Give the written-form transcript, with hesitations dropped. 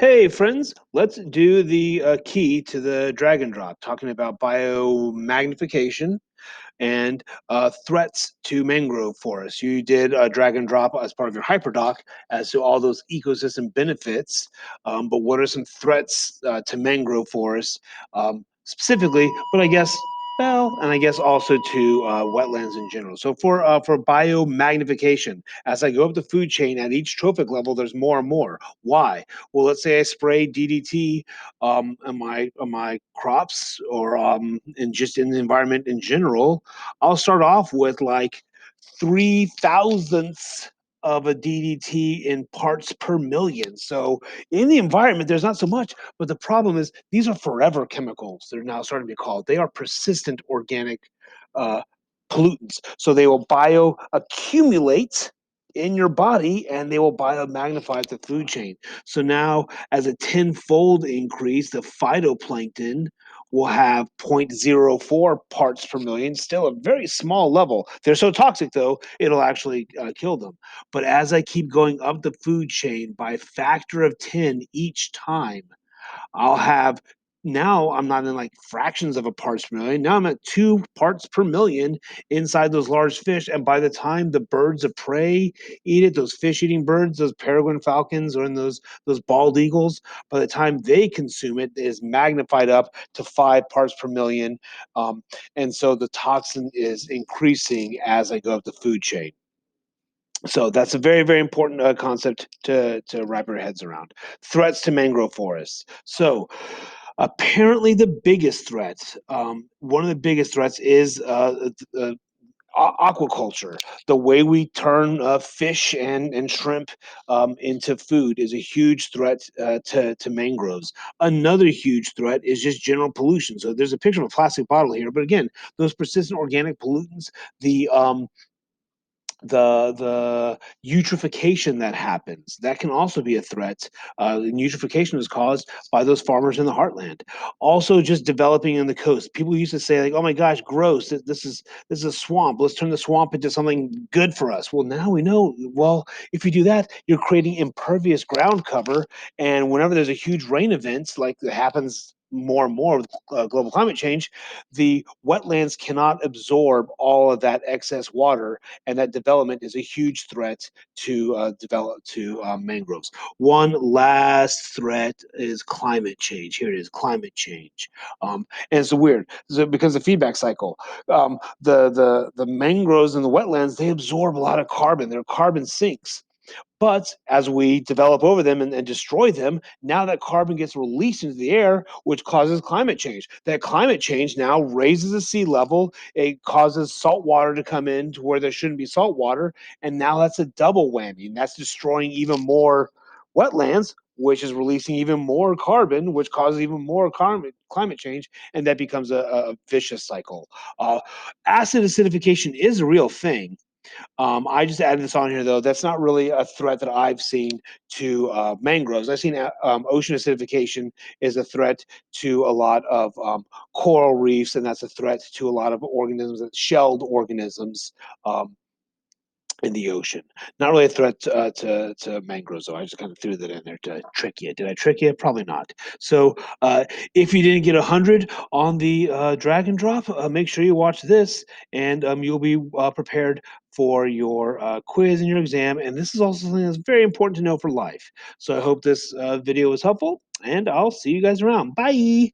Hey friends, let's do the key to the drag and drop, talking about biomagnification and threats to mangrove forests. You did a drag and drop as part of your hyperdoc as to all those ecosystem benefits, but what are some threats to mangrove forests specifically? But I guess well, and I guess also to wetlands in general. So for biomagnification, as I go up the food chain at each trophic level, there's more and more. Why? Well, let's say I spray DDT on my crops or and just in the environment in general. I'll start off with like 3 thousandths of a DDT in parts per million. So in the environment, there's not so much, but the problem is these are forever chemicals. They're now starting to be called. They are persistent organic uh, pollutants. So they will bioaccumulate in your body and they will biomagnify the food chain. So now, as a tenfold increase, the phytoplankton will have 0.04 parts per million, still a very small level. They're so toxic, though, it'll actually kill them. But as I keep going up the food chain by a factor of 10 each time, I'll have now I'm not in like fractions of a parts per million. Now I'm at 2 parts per million inside those large fish. And by the time the birds of prey eat it, those fish eating birds, those peregrine falcons, or in those bald eagles, by the time they consume it, it is magnified up to 5 parts per million. And so the toxin is increasing as I go up the food chain. So that's a very, very important concept to wrap your heads around. Threats to mangrove forests. So apparently, the biggest threat, one of the biggest threats, is aquaculture. The way we turn fish and shrimp into food is a huge threat to mangroves. Another huge threat is just general pollution. So there's a picture of a plastic bottle here, but again, those persistent organic pollutants, the the eutrophication that happens, that can also be a threat. And eutrophication is caused by those farmers in the heartland. Also, just developing in the coast. People used to say like, "Oh my gosh, gross! This is a swamp. Let's turn the swamp into something good for us." Well, now we know. Well, if you do that, you're creating impervious ground cover, and whenever there's a huge rain event like that happens more and more with global climate change, the wetlands cannot absorb all of that excess water, and that development is a huge threat to develop to mangroves. One last threat is climate change. Here it is, climate change, and it's weird because the feedback cycle. The mangroves and the wetlands, they absorb a lot of carbon. They're carbon sinks. But as we develop over them and destroy them, now that carbon gets released into the air, which causes climate change. That climate change now raises the sea level. It causes salt water to come in to where there shouldn't be salt water. And now that's a double whammy. And that's destroying even more wetlands, which is releasing even more carbon, which causes even more climate change. And that becomes a vicious cycle. Acid acidification is a real thing. I just added this on here though. That's not really a threat that I've seen to mangroves. I've seen ocean acidification is a threat to a lot of coral reefs, and that's a threat to a lot of organisms, shelled organisms. In the ocean. Not really a threat to mangroves, though. I just kind of threw that in there to trick you. Did I trick you? Probably not. So if you didn't get 100 on the drag and drop, make sure you watch this, and you'll be prepared for your quiz and your exam. And this is also something that's very important to know for life. So I hope this video was helpful, and I'll see you guys around. Bye.